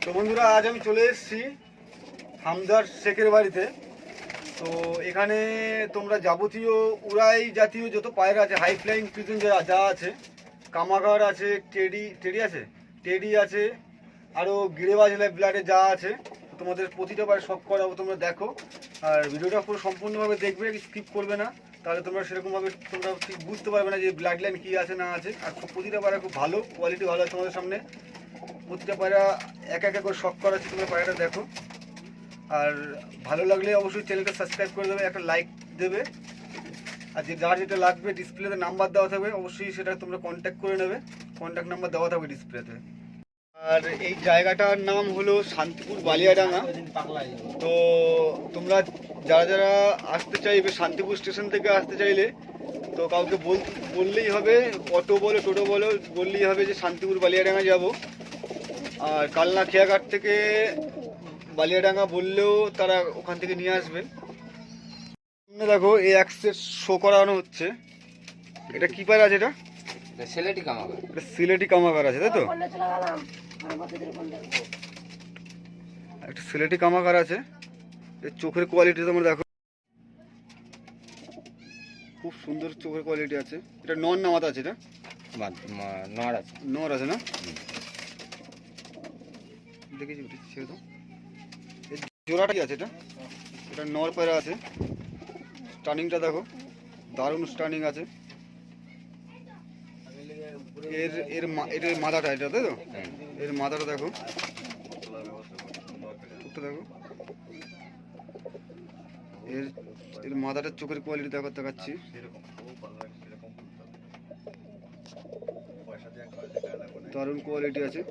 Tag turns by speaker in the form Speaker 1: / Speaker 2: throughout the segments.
Speaker 1: তো বন্ধুরা, আজ আমি চলে এসেছি হামদার শেখের বাড়িতে। তো এখানে তোমরা যাবতীয় উড়াই জাতীয় যত পায়রা আছে, হাই ফ্লাইং পিজন যা আছে, কামাগার আছে, টেডি আছে, টেডি আছে, আরও গিরেবাজ ব্লাডে যা আছে, তোমাদের প্রতিটা বার শখ করাবো। তোমরা দেখো আর ভিডিওটা পুরো সম্পূর্ণভাবে দেখবে, স্কিপ করবে না, তাহলে তোমরা সেরকমভাবে তোমরা ঠিক বুঝতে পারবে না যে ব্লাড লাইন কী আছে না আছে। আর প্রতিটা পায়রা খুব ভালো কোয়ালিটি, ভালো আছে তোমাদের সামনে। প্রতিটা পায়রা এক এক করে শখ করাচ্ছি, তোমরা পায়রাটা দেখো। আর ভালো লাগলে অবশ্যই চ্যানেলটা সাবস্ক্রাইব করে দেবে, একটা লাইক দেবে। আর যার যেটা লাগবে ডিসপ্লেতে নাম্বার দেওয়া থাকবে, অবশ্যই সেটা তোমরা কন্ট্যাক্ট করে নেবে, কন্ট্যাক্ট নাম্বার দেওয়া থাকবে ডিসপ্লেতে। আর এই জায়গাটার নাম হলো শান্তিপুর বালিয়াডাঙ্গা। তো তোমরা যারা যারা আসতে চাইবে, শান্তিপুর স্টেশন থেকে আসতে চাইলে তো কাউকে বললেই হবে, অটো বলো টোটো বলো, বললেই হবে যে শান্তিপুর বালিয়াডাঙ্গা যাব। আর কালনা খেয়াঘাট থেকে বালিয়াডাঙ্গা বললেও তারা ওখান থেকে নিয়ে আসবেন। দেখো এই অ্যাক্সেস শো করানো হচ্ছে। এটা কি পায়রা আছে? এটা
Speaker 2: সিলেটি কামাগার।
Speaker 1: এটা সিলেটি কামাগার আছে, তাই তো? একটা সিলেটি কামাগার আছে। এর চোখের কোয়ালিটি তোমরা দেখো, খুব সুন্দর চোখের কোয়ালিটি আছে। এটা নর না মাথা আছে? এটা
Speaker 2: নর আছে।
Speaker 1: নর আছে না? দেখেছি ছেড়ে দাও। এই জোড়াটাই আছে, এটা এটা নর পায়রা আছে। স্টার্নিংটা দেখো, দারুণ স্টার্নিং আছে। এর মাথাটা এটা, তাই তো? এর মাথাটা দেখো, দেখো এর মাথাটার চোখের কোয়ালিটি দেখাচ্ছি। দারুণ কোয়ালিটি আছে।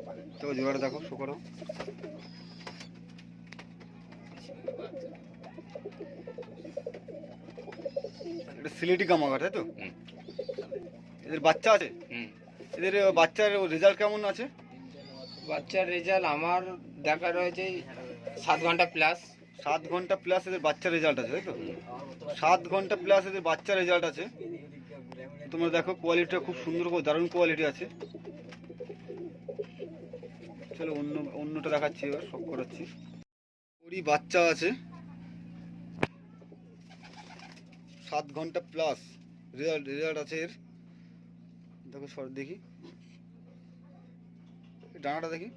Speaker 1: তো জোড়াটা দেখো, শো করো। এটা সিলেটি কামাগার, তাই তো? এদের বাচ্চা আছে? এদের বাচ্চার রেজাল্ট কেমন আছে?
Speaker 2: বাচ্চার রেজাল্ট আমার দেখা রয়েছে 7 ঘন্টা প্লাস।
Speaker 1: 7 ঘন্টা প্লাস এদের বাচ্চার রেজাল্ট আছে, তাই তো? 7 ঘন্টা প্লাস এদের বাচ্চার রেজাল্ট আছে। তোমরা দেখো কোয়ালিটিটা খুব সুন্দর, দারুণ কোয়ালিটি আছে। চলো অন্যটা দেখাচ্ছি, এবার শখ করাচ্ছি। ওরই বাচ্চা আছে, 7 ঘন্টা প্লাস রেজাল্ট আছে এর। দেখো সর দেখি, ডানাটা দেখি,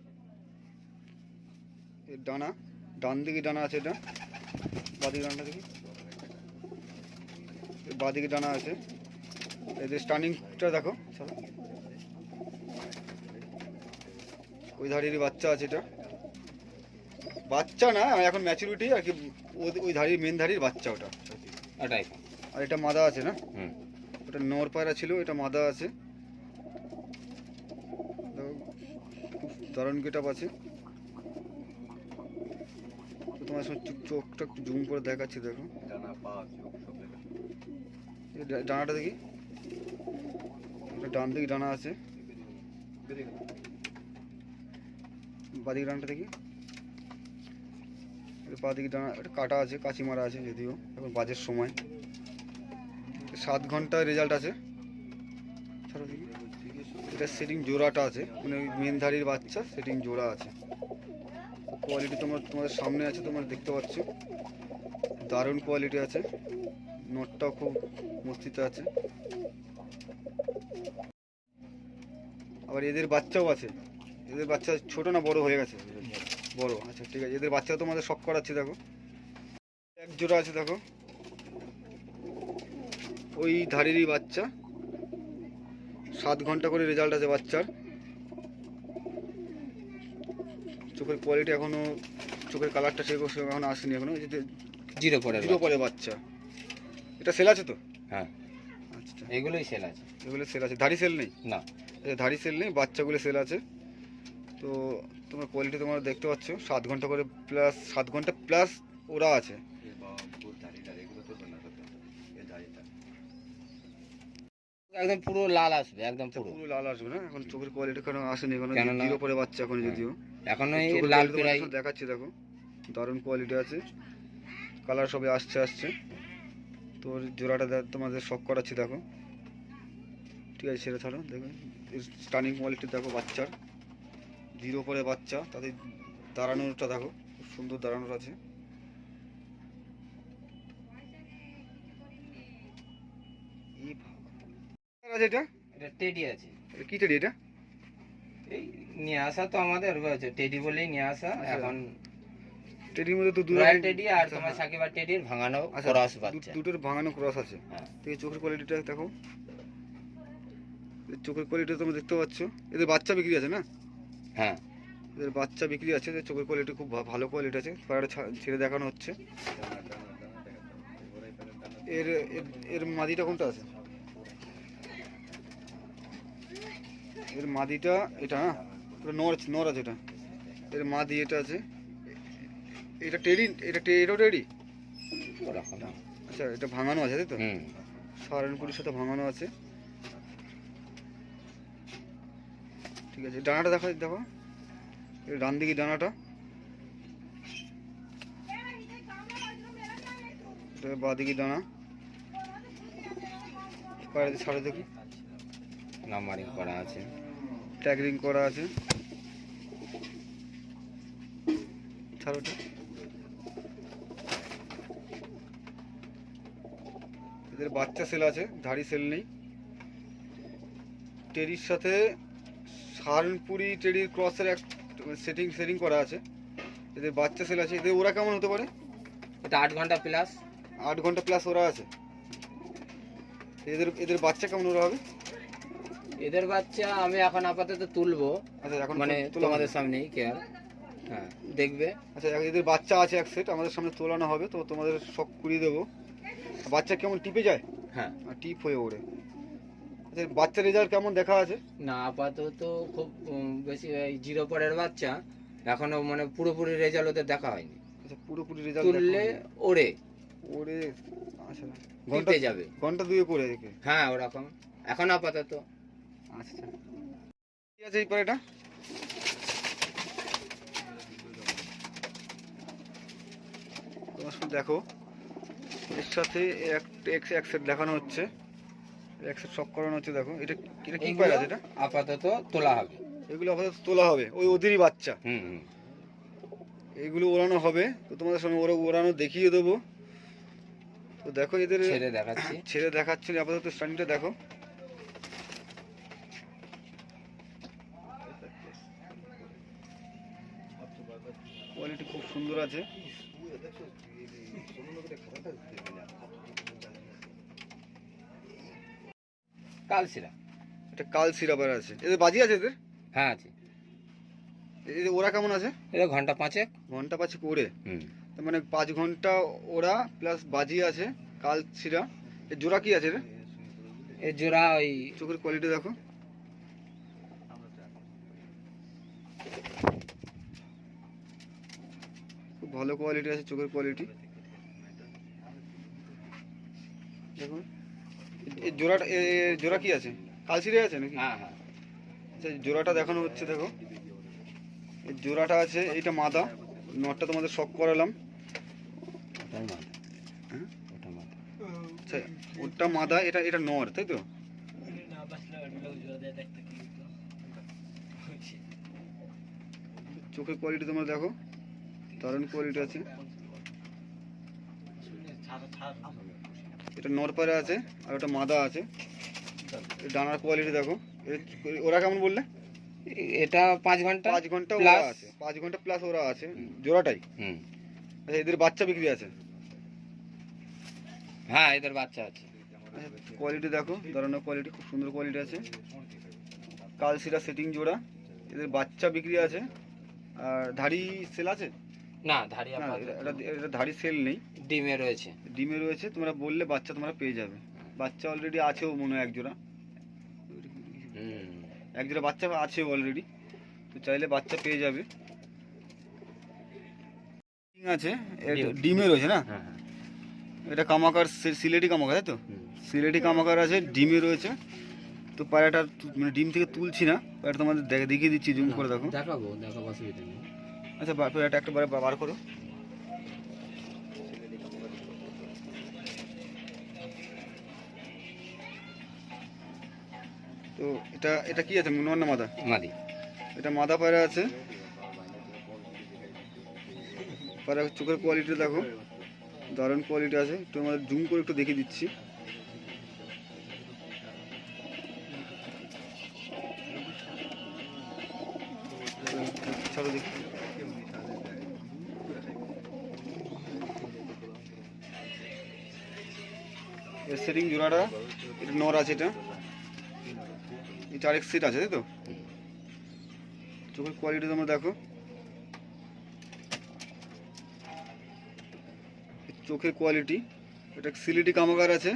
Speaker 1: এর ডানা, ডান দিকে ডানা আছে। এটা বাঁদিকে ডানাটা দেখি, বাঁদিকে ডানা আছে। এদের স্টার্নিংটা দেখো, চলো। ওই ধারেরই বাচ্চা আছে। এটা বাচ্চা না, এখন ম্যাচুরিটি আর কি, ওই ধারির মেন ধারির বাচ্চা ওটা,
Speaker 2: ওটাই।
Speaker 1: আর এটা মাদা আছে না? ওটা নর পায়রা ছিল, এটা মাদা আছে। খুব দারুণ গেটআপ আছে। তো তোমার চোখটা একটু জুম করে দেখাচ্ছি, দেখো ডানাটা দেখি, ডান দিকে ডানা আছে। বাদিকে ডানাটা দেখি, বাদিকে ডানা, এটা কাটা আছে, কাঁচি মারা আছে, যদিও এখন বাজের সময়। 7 ঘন্টায় রেজাল্ট আছে। এটা সেটিং জোড়াটা আছে, মানে মেন ধারির বাচ্চা সেটিং জোড়া আছে। কোয়ালিটি তোমাদের সামনে আছে, তোমরা দেখতে পাচ্ছ, দারুণ কোয়ালিটি আছে। নটটাও খুব মস্তিতে আছে। আবার এদের বাচ্চাও আছে। এদের বাচ্চা ছোট না বড় হয়ে গেছে? বড়। আচ্ছা ঠিক আছে, এদের বাচ্চাও তোমাদের শখ করাচ্ছি। দেখো এক জোড়া আছে, দেখো ওই ধারেরই বাচ্চা। 7 ঘন্টা করে রেজাল্ট আছে বাচ্চার। চোখের কোয়ালিটি এখনো, চোখের কালারটা সেরকম এখনো আসেনি, এখনো
Speaker 2: জিরো
Speaker 1: পরে বাচ্চা। এটা সেল আছে তো?
Speaker 2: হ্যাঁ।
Speaker 1: আচ্ছা,
Speaker 2: এগুলোই সেল আছে।
Speaker 1: এগুলো সেল আছে, ধারি সেল নেই?
Speaker 2: না,
Speaker 1: ধারি সেল নেই, বাচ্চাগুলো সেল আছে। তো তোমার কোয়ালিটি তোমরা দেখতে পাচ্ছ, 7 ঘন্টা করে প্লাস, 7 ঘন্টা প্লাস ওরা আছে।
Speaker 2: একদম পুরো লাল আসবে, একদম পুরো
Speaker 1: লাল আসবে না? এখন চোখের কোয়ালিটি কেন আসেনি, এখন জিরো পরে বাচ্চা এখন, যদিও
Speaker 2: এখন লাল প্রায়
Speaker 1: দেখাচ্ছি। দেখো দারুণ কোয়ালিটি আছে, কালার সবে আসছে। তো জোড়াটা তোমাদের শখ করাচ্ছি, দেখো। ঠিক আছে, ছেড়ে ছাড়ো। দেখো স্টার্নিং কোয়ালিটি দেখো বাচ্চার, জিরো পরে বাচ্চা, তাদের দাঁড়ানোটা দেখো, খুব সুন্দর দাঁড়ানোর আছে। এটা
Speaker 2: এটা টেডি আছে।
Speaker 1: এটা কি টেডি এটা?
Speaker 2: এই নিয়ে আসা তো আমাদের হয়েছে টেডি বলেই নিয়ে আসা।
Speaker 1: আচ্ছা।
Speaker 2: এখন
Speaker 1: টেডির মধ্যে তো
Speaker 2: রয়্যাল টেডি আর তোমার সাকিবা টেডির ভাঙানো ক্রস বাচ্চা।
Speaker 1: দুটোর ভাঙানো ক্রস আছে।
Speaker 2: হ্যাঁ।
Speaker 1: তো এই চোখের কোয়ালিটিটা দেখো, এদের চোখের কোয়ালিটি তোমরা দেখতে পাচ্ছ। এদের বাচ্চা বিক্রি আছে না?
Speaker 2: হ্যাঁ,
Speaker 1: এদের বাচ্চা বিক্রি আছে। এদের চোখের কোয়ালিটি খুব ভালো কোয়ালিটি আছে। পায়রাটা ছেড়ে দেখানো হচ্ছে। এর এর মাদিটা কোনটা আছে? এর মাদিটা এটা না, এটা নর আছে এটা। এর মাদি এটা আছে। এটা টেডি, এটাও টেডি।
Speaker 2: ওরকম।
Speaker 1: আচ্ছা, এটা ভাঙানো আছে তাই তো?
Speaker 2: হুম।
Speaker 1: সাহারানপুরের সাথে ভাঙানো আছে। ঠিক আছে, ডানাটা দেখো, দেখো এর ডান দিকে ডানাটা, এটা বাঁ দিকে ডানা। পায়রাতে ছাড়ে দেখি,
Speaker 2: নাম্বারিং করা আছে,
Speaker 1: ট্যাগরিং করা আছে। ছাড়োটা, এদের বাচ্চা সেল আছে, ধাড়ি সেল নেই। টেরির সাথে সাহারানপুরি টেরির ক্রসের এক সেটিং করা আছে। এদের বাচ্চা সেল আছে। এদের ওরা কেমন হতে পারে?
Speaker 2: এটা 8 ঘন্টা প্লাস।
Speaker 1: 8 ঘন্টা প্লাস ওরা আছে। এদের বাচ্চা কেমন ওরা হবে?
Speaker 2: এদের বাচ্চা আমি এখন আপাতত তুলবো,
Speaker 1: আচ্ছা, এখন
Speaker 2: মানে
Speaker 1: তোলা
Speaker 2: তোমাদের
Speaker 1: হবে।
Speaker 2: সামনেই কেয়ার। হ্যাঁ, দেখবে।
Speaker 1: আচ্ছা, এদের বাচ্চা আছে এক সেট, আমাদের সামনে তোলানো হবে, তো তোমাদের শখ করিয়ে দেবো। বাচ্চা কেমন টিপে যায়?
Speaker 2: হ্যাঁ।
Speaker 1: টিপ হয়ে ওড়ে। আচ্ছা, বাচ্চার রেজাল্ট কেমন দেখা আছে?
Speaker 2: না, আপাতত খুব বেশি এই 0 পরের বাচ্চা এখনো মানে পুরোপুরি রেজাল্ট ওদের দেখা হয়নি।
Speaker 1: আচ্ছা, পুরোপুরি রেজাল্ট
Speaker 2: তুললে ওড়ে
Speaker 1: ওড়ে। আচ্ছা,
Speaker 2: টিপে যাবে।
Speaker 1: ঘন্টা দুয়ে করে একে।
Speaker 2: হ্যাঁ, ওরকম এখন আপাতত।
Speaker 1: আচ্ছা, ঠিক আছে। এইবার এটা তোমার সাথে দেখো, এর সাথে এক সেট দেখানো হচ্ছে, এক সেট শক করানো হচ্ছে। দেখো এটা, এটা কি পায়রা আছে? এটা
Speaker 2: আপাতত তোলা হবে।
Speaker 1: এগুলো আপাতত তোলা হবে, ওই ওদেরই বাচ্চা।
Speaker 2: হুম হুম।
Speaker 1: এগুলো ওড়ানো হবে, তো তোমাদের সামনে ওড়ানো দেখিয়ে দেবো। তো দেখো এদের
Speaker 2: ছেড়ে দেখাচ্ছি।
Speaker 1: ছেড়ে দেখাচ্ছি আপাতত। স্টানিংটা দেখো, কোয়ালিটি খুব সুন্দর আছে।
Speaker 2: কালশিরা।
Speaker 1: এটা কালশিরা পায়রা আছে। এদের বাজি আছে এদের?
Speaker 2: হ্যাঁ আছে।
Speaker 1: এদের ওরা কেমন আছে?
Speaker 2: এটা ঘন্টা 5
Speaker 1: ঘন্টা 5 ওড়ে।
Speaker 2: হুম।
Speaker 1: তার মানে 5 ঘন্টা ওরা প্লাস বাজি আছে। কালশিরা। এর জোড়া কি আছে রে?
Speaker 2: এর জোড়া ওই
Speaker 1: চোখের কোয়ালিটি দেখো, খুব ভালো কোয়ালিটি আছে চোখের কোয়ালিটি। দেখুন এর জোড়াটা, জোড়া কি আছে? কালশিরা আছে নাকি?
Speaker 2: হ্যাঁ হ্যাঁ।
Speaker 1: আচ্ছা, জোড়াটা দেখানো হচ্ছে। দেখো এর জোড়াটা আছে, এইটা মাদা। নটটা তোমাদের শক করালাম।
Speaker 2: ওটাই মাথা।
Speaker 1: হ্যাঁ,
Speaker 2: ওটা মাথা।
Speaker 1: আচ্ছা, ওটা মাদা, এটা এটা নর, তাই তো? চোখের কোয়ালিটি তোমরা দেখো, দারুণ কোয়ালিটি আছে। এটা নর পায়রা আছে, আর ওটা মাদা আছে। এর ডানার কোয়ালিটি দেখো। ওরা কেমন বললে?
Speaker 2: এটা 5 ঘন্টা
Speaker 1: 5 ঘন্টা ওরা
Speaker 2: প্লাস
Speaker 1: আছে। 5 ঘন্টা প্লাস ওরা আছে, জোড়াটাই।
Speaker 2: হুম।
Speaker 1: আচ্ছা, এদের বাচ্চা বিক্রি আছে?
Speaker 2: হ্যাঁ, এদের বাচ্চা আছে।
Speaker 1: আচ্ছা, কোয়ালিটি দেখো, দারুণ কোয়ালিটি, খুব সুন্দর কোয়ালিটি আছে। কালশিরা সেটিং জোড়া। এদের বাচ্চা বিক্রি আছে। আর ধাড়ি সেল আছে?
Speaker 2: না, ধাড়ি
Speaker 1: না,
Speaker 2: আপাতত
Speaker 1: এটা ধাড়ি সেল নেই,
Speaker 2: ডিমে রয়েছে।
Speaker 1: ডিমে রয়েছে। তোমরা বললে বাচ্চা তোমরা পেয়ে যাবে। বাচ্চা অলরেডি আছেও মনে হয় এক জোড়া।
Speaker 2: হুম।
Speaker 1: এক জোড়া বাচ্চা আছে অলরেডি, তো চাইলে বাচ্চা পেয়ে যাবে। আছে, ডিমে রয়েছে না?
Speaker 2: হ্যাঁ হ্যাঁ।
Speaker 1: এটা কামাকার, সিলেটি কামাকার, তাই তো? সিলেটি কামাকার আছে, ডিমে রয়েছে। তো পায়রাটা মানে ডিম থেকে তুলছি না, পায়রাটা তোমাদের দেখিয়ে দিচ্ছি, জুম করে দেখো।
Speaker 2: দেখাবো অসুবিধা নেই।
Speaker 1: আচ্ছা, পায়রাটা একটা বার করো। তো এটা এটা কি আছে? নর না মাদা?
Speaker 2: মাদি।
Speaker 1: এটা মাদা পায়রা আছে। পায়রা চোখের কোয়ালিটি দেখো, দারুণ কোয়ালিটি আছে। একটু আমাদের জুম করে একটু দেখিয়ে দিচ্ছি। ছাড়ো দেখি। এর সেটিং জোড়াটা এটা নর আছে, এটা আরেক সেট আছে, তাই তো? চোখের কোয়ালিটি তোমরা দেখো, চোখের কোয়ালিটি। এটা সিলিটি কামাকার আছে,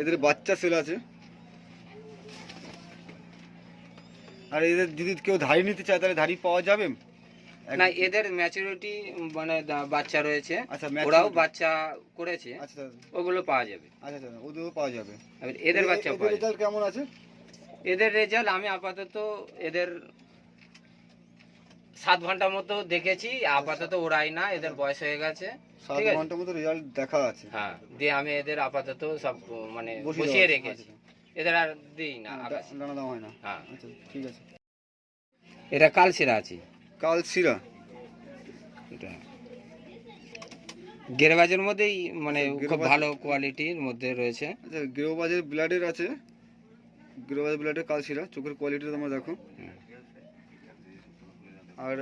Speaker 1: এদের বাচ্চা সেল আছে। আর এদের যদি কেউ ধাড়ি নিতে চায় তাহলে ধাড়ি পাওয়া যাবে?
Speaker 2: না, এদের ম্যাচুরিটি মানে বাচ্চা রয়েছে,
Speaker 1: আচ্ছা,
Speaker 2: ওরাও বাচ্চা করেছে,
Speaker 1: আচ্ছা
Speaker 2: ওগুলো পাওয়া যাবে।
Speaker 1: আচ্ছা আচ্ছা, ওদেরও পাওয়া যাবে।
Speaker 2: এদের বাচ্চা পাওয়া যাবে।
Speaker 1: রেজাল্ট কেমন আছে?
Speaker 2: এদের রেজাল্ট আমি আপাতত এদের 7 ঘন্টার মতো দেখেছি, আপাতত ওরাই না, এদের বয়স হয়ে গেছে।
Speaker 1: 7 ঘন্টার মতো রেজাল্ট দেখা আছে।
Speaker 2: হ্যাঁ, দিয়ে আমি এদের আপাতত সব মানে
Speaker 1: বসিয়ে
Speaker 2: বসিয়ে
Speaker 1: দেওয়া
Speaker 2: রেখেছি, এদের আর দিই না আকাশে।
Speaker 1: দানা দেওয়া হয় না?
Speaker 2: হ্যাঁ,
Speaker 1: আচ্ছা ঠিক আছে।
Speaker 2: এটা কালশিরা আছে,
Speaker 1: কালশিরা
Speaker 2: এটা গেরবাজের মধ্যেই মানে খুব
Speaker 1: গেরবাজ-
Speaker 2: ভালো কোয়ালিটির মধ্যে রয়েছে।
Speaker 1: আচ্ছা, গ্রেওবাজের ব্লাডের আছে, গ্রেওবাজের ব্লাডের কালশিরা। চোখের কোয়ালিটি তোমরা দেখো। আর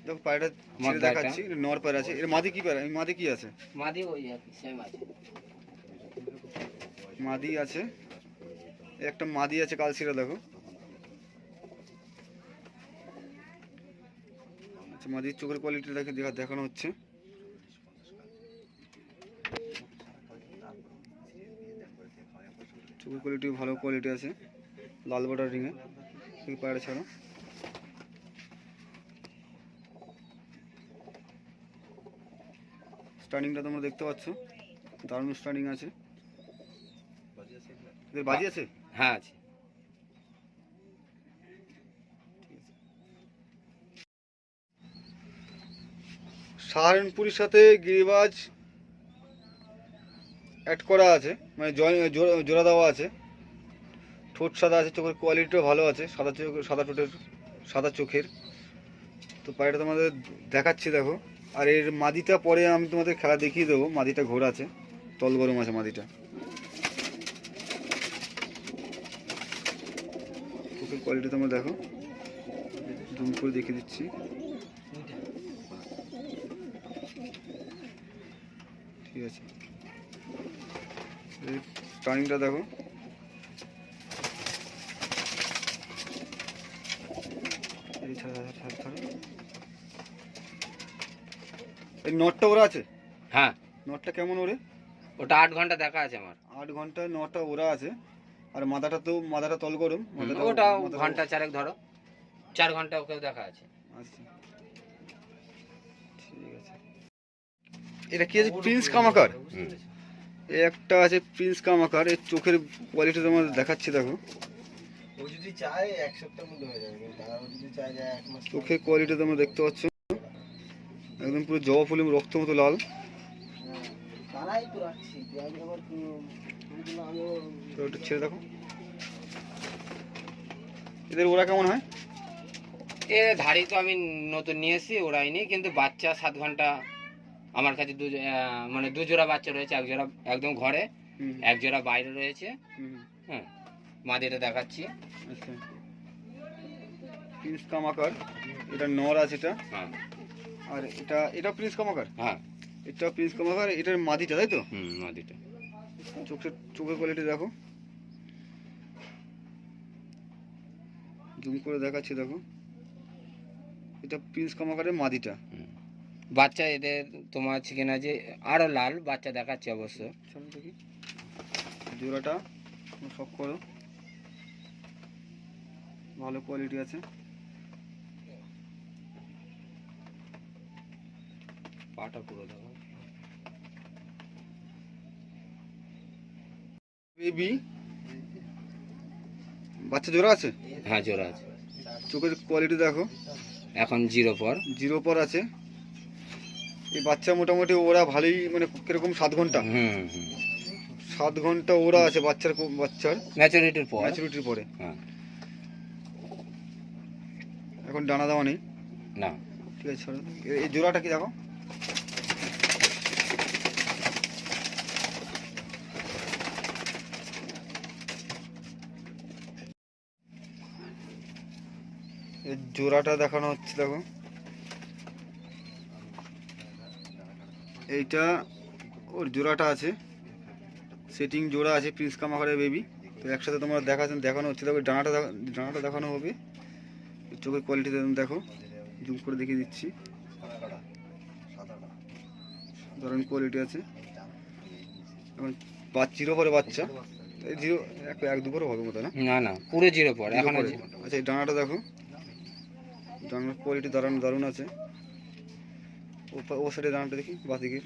Speaker 1: দেখো পায়রাটা ছেড়ে দেখাচ্ছি, এটা নর পায়রা আছে। এর মাদি কি পায়রা? এই মাদি কি আছে?
Speaker 2: মাদি ওই সেম আছে,
Speaker 1: মাদি আছে, একটা মাদি আছে কালশিরা দেখো। আচ্ছা, মাদির চোখের কোয়ালিটি দেখানো হচ্ছে। চোখের কোয়ালিটি ভালো কোয়ালিটি আছে, লাল বর্ডার রিংয়ে। এই পায়রা ছাড়া স্টার্নিংটা তোমরা দেখতে পাচ্ছ, দারুণ স্টার্নিং আছে। এদের বাজি আছে?
Speaker 2: হ্যাঁ আছে।
Speaker 1: সাহারানপুরের সাথে গিরিবাজ অ্যাড করা আছে, মানে জোড়া দেওয়া আছে। ঠোঁট সাদা আছে, চোখের কোয়ালিটিও ভালো আছে, সাদা চোখের। তো পায়রাটা তোমাদের দেখাচ্ছি দেখো। আর এর মাদিটা পরে আমি তোমাদের খেলা দেখিয়ে দেবো। মাদিটা ঘোরা আছে, তল গরম আছে মাদিটা। চোখের কোয়ালিটি তোমরা দেখো, জুম করে দেখিয়ে দিচ্ছি। ঠিক আছে, টার্নিংটা দেখো। এই নটটা ওরা আছে?
Speaker 2: হ্যাঁ,
Speaker 1: নটটা কেমন ওরে?
Speaker 2: ওটা 8 ঘন্টা দেখা আছে আমার।
Speaker 1: 8 ঘন্টা নটটা ওরা আছে। আর মাথাটা তল গরম।
Speaker 2: ওটা ঘন্টা 4 ধরো, 4 ঘন্টা ওকেও দেখা আছে।
Speaker 1: আচ্ছা ঠিক আছে। এটা কি আছে? প্রিন্স কামাকার। এই একটা আছে প্রিন্স কামাকার। এর চোখের কোয়ালিটি তোমাদের দেখাচ্ছি দেখো।
Speaker 3: ও যদি চায় এক সপ্তাহের মধ্যে হয়ে যাবে, কিন্তু আর ও যদি চায় যে এক মাস।
Speaker 1: চোখের কোয়ালিটি তোমরা দেখতে পাচ্ছ, একদম পুরো জবা ফুল এবং রক্ত মতো লাল।
Speaker 3: তারাই তো রাখছি, আমি আবার আমিও
Speaker 1: তো ওটা ছেড়ে দেখো। এদের ওরা কেমন হয়?
Speaker 2: এ ধাড়ি তো আমি নতুন নিয়ে এসেছি, ওরাইনি, কিন্তু বাচ্চা 7 ঘন্টা আমার কাছে মানে 2 জোড়া বাচ্চা রয়েছে, এক জোড়া একদম ঘরে, এক জোড়া বাইরে রয়েছে। হ্যাঁ, মাদিটা দেখাচ্ছি।
Speaker 1: আচ্ছা, প্রিন্স কামাকার। এটা নর আছে এটা।
Speaker 2: হ্যাঁ,
Speaker 1: আর এটা প্রিন্স কামাকার।
Speaker 2: হ্যাঁ,
Speaker 1: এটা প্রিন্স কামাকার, এটার মাদিটা, তাই তো?
Speaker 2: মাদিটা।
Speaker 1: চোখের কোয়ালিটি দেখো, জুম করে দেখাচ্ছি দেখো। এটা প্রিন্স কামাকারের মাদিটা।
Speaker 2: বাচ্চা এদের তোমার চিকেন আছে আরো লাল, বাচ্চা দেখাচ্ছি অবশ্য।
Speaker 1: চলো দেখি জোড়াটা সব করো, ভালো কোয়ালিটি আছে।
Speaker 2: পাটা পুরো দেখো।
Speaker 1: বেবি বাচ্চা জোড়া আছে?
Speaker 2: হ্যাঁ, জোড়া আছে।
Speaker 1: চোখের কোয়ালিটি দেখো,
Speaker 2: এখন 0 পর।
Speaker 1: 0 পর আছে। এই বাচ্চা মোটামুটি ওরা ভালোই, মানে কিরকম 7 ঘন্টা? 7 ঘন্টা ওরা আছে বাচ্চার
Speaker 2: ম্যাচুরিটির পর।
Speaker 1: ম্যাচুরিটির পরে।
Speaker 2: হ্যাঁ,
Speaker 1: এখন ডানা দেওয়া নেই।
Speaker 2: না।
Speaker 1: ঠিক আছে, এই জোড়াটা কি দেখো। এর জোড়াটা দেখানো হচ্ছে, দেখো এইটা ওর জোড়াটা আছে, সেটিং জোড়া আছে, প্রিন্স কামাকারের বেবি। তো একসাথে তোমরা দেখানো হচ্ছে, দেখো ডানাটা দেখানো হবে, চোখের কোয়ালিটি দেখো, জুম করে দেখিয়ে দিচ্ছি, দারুণ কোয়ালিটি আছে। এখন জিরো পরে বাচ্চা, এই জিরো এক দু পরে হবে মতো না,
Speaker 2: না না পুরো জিরো পর এখন।
Speaker 1: আচ্ছা এই ডানাটা দেখো, ডানার কোয়ালিটি দারুণ আছে। ও সাইডে ডানাটা দেখি, বাদিকে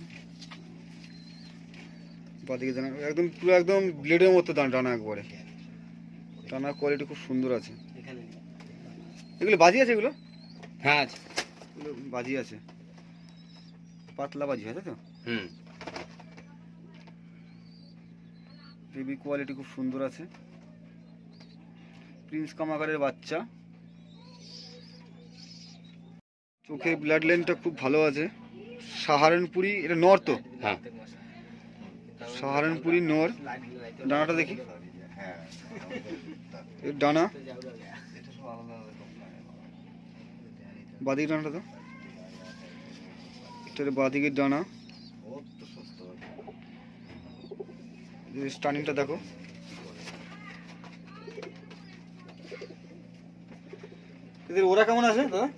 Speaker 1: ডানা একদম পুরো একদম ব্লেডের মতো ডানা, একবারে ডানার কোয়ালিটি খুব সুন্দর আছে। এগুলো বাজি আছে, এগুলো
Speaker 2: হ্যাঁ আছে,
Speaker 1: এগুলো বাজি আছে, পাতলা বাজি আছে তো। বেবি কোয়ালিটি খুব সুন্দর আছে, প্রিন্স কামাকারের বাচ্চা। চোখের ব্লাড লাইনটা খুব ভালো আছে। সাহারানপুরি, এটা নর তো?
Speaker 2: হ্যাঁ
Speaker 1: সাহারানপুরি নর। ডানাটা দেখি, এর ডানা বাদিক ডানাটা তো, এটার বাদিকের ডানা, স্টার্নিংটা দেখো। এদের ওরা কেমন আছে দাদা?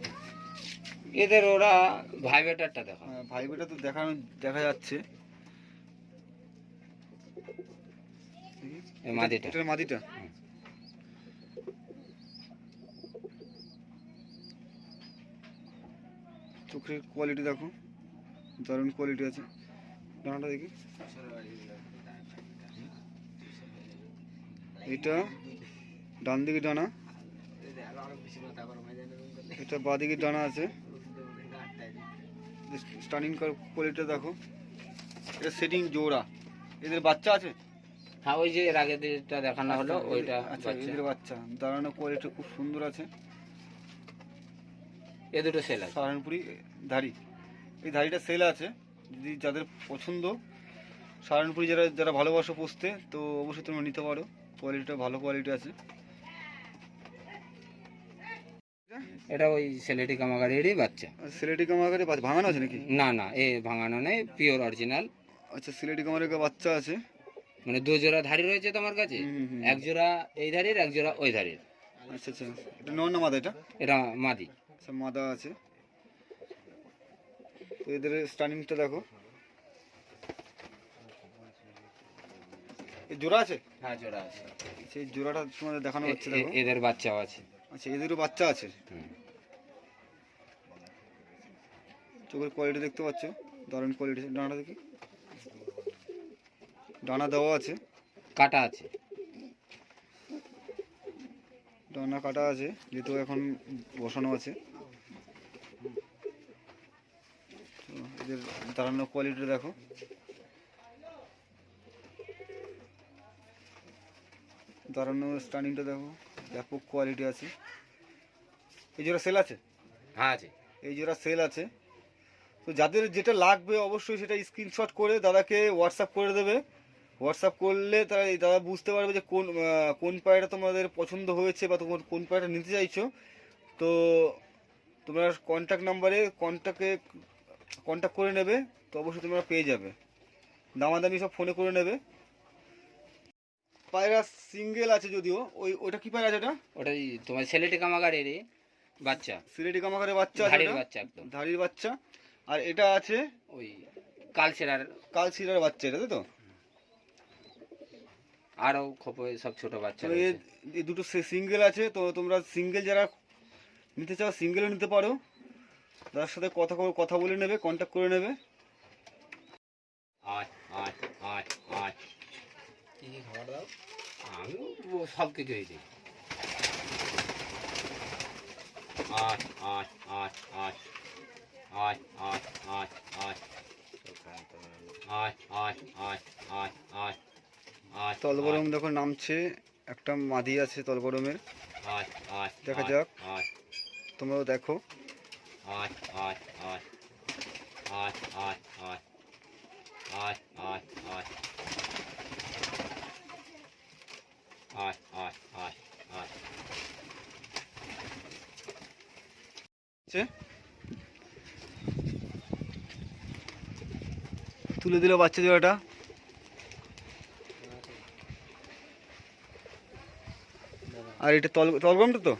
Speaker 2: এদের ওরা ভাইবেটারটা দেখো।
Speaker 1: ভাইবেটার তো দেখা যাচ্ছে,
Speaker 2: মাদিটা,
Speaker 1: এটার মাদিটা। চোখের কোয়ালিটি দেখো, দারুণ কোয়ালিটি আছে। ডানাটা দেখি, এটা ডান দিকে ডানা, এটা বাঁ দিকে ডানা আছে। স্টার্নিং কোয়ালিটি দেখো, এটা সেটিং জোড়া। এদের বাচ্চা আছে?
Speaker 2: হ্যাঁ ওই যে এর আগে যেটা দেখানো হলো ওইটা।
Speaker 1: আচ্ছা এদের বাচ্চা, দাঁড়ানো কোয়ালিটি খুব সুন্দর আছে।
Speaker 2: এ দুটো সেল আছে।
Speaker 1: সাহারানপুরি ধাড়ি, এই ধাড়িটা সেল আছে, যদি যাদের পছন্দ, সাহারানপুরি যারা ভালোবাসো পুষতে, তো অবশ্যই তোমরা নিতে পারো, কোয়ালিটিটা ভালো কোয়ালিটি আছে।
Speaker 2: এটা ওই সেলেটি কামাগারেরই বাচ্চা।
Speaker 1: সিলেটি কামাগারে ভাঙানো আছে নাকি?
Speaker 2: না না এ ভাঙানো নেই, পিওর অরিজিনাল।
Speaker 1: আচ্ছা সিলেটি কামাগারে বাচ্চা আছে,
Speaker 2: মানে দু জোড়া ধাড়ি রয়েছে তোমার কাছে, এক জোড়া এই ধাড়ির এক জোড়া ওই ধাড়ির।
Speaker 1: আচ্ছা আচ্ছা, এটা নর না মাদা?
Speaker 2: এটা মাদি।
Speaker 1: আচ্ছা মাদা আছে। তো এদের স্টার্নিংটা দেখো, এই জোড়া আছে?
Speaker 2: হ্যাঁ জোড়া আছে,
Speaker 1: সেই জোড়াটা তোমাদের দেখানো হচ্ছে, দেখো
Speaker 2: এদের বাচ্চাও আছে।
Speaker 1: আচ্ছা এদেরও বাচ্চা আছে। চোখের কোয়ালিটি দেখতে পাচ্ছ, দারুণ কোয়ালিটি। ডানাটা দেখি, ডানা দেওয়া আছে,
Speaker 2: কাটা আছে,
Speaker 1: ডানা কাটা আছে, যেহেতু এখন বসানো আছে। তো এদের দাঁড়ানোর কোয়ালিটি দেখো, দাঁড়ানোর স্টার্নিংটা দেখো, ব্যাপক কোয়ালিটি আছে। এই জোড়া সেল আছে?
Speaker 2: হ্যাঁ আছে,
Speaker 1: এই জোড়া সেল আছে। তো যাদের যেটা লাগবে অবশ্যই সেটা স্ক্রিনশট করে দাদাকে হোয়াটসঅ্যাপ করে দেবে। হোয়াটসঅ্যাপ করলে দাদা বুঝতে পারবে যে কোন পায়রাটা তোমাদের পছন্দ হয়েছে বা তোমার কোন পায়রাটা নিতে চাইছো। তো তোমরা কন্ট্যাক্ট নাম্বারে কন্ট্যাক্ট করে নেবে, তো অবশ্যই তোমরা পেয়ে যাবে। দামাদামি সব ফোনে করে নেবে। পায়রা সিঙ্গেল আছে যদিও, ওইটা কি পায়রা আছে? এটা
Speaker 2: ওটাই তোমার সেলেটি কামাগারেরই বাচ্চা,
Speaker 1: সিলেটি কামাকারের বাচ্চা আছে,
Speaker 2: ধাড়ির বাচ্চা, একদম
Speaker 1: ধাড়ির বাচ্চা। আর এটা আছে
Speaker 2: ওই কালচেরার
Speaker 1: বাচ্চা, এটা তো।
Speaker 2: আরও খোপে সব ছোট বাচ্চা
Speaker 1: তো এই দুটো সিঙ্গেল আছে, তো তোমরা সিঙ্গেল যারা নিতে চাও সিঙ্গেলও নিতে পারো। তার সাথে কথা বলে নেবে, কন্ট্যাক্ট করে নেবে।
Speaker 2: আমি সব কিছুই দিই।
Speaker 1: তলবরম দেখো নামছে, একটা মাদি আছে তলবরমের, দেখা যাক, তোমরাও দেখো। তুলে দিল বাচ্চা জোড়াটা। আর এটা তলগমটা তো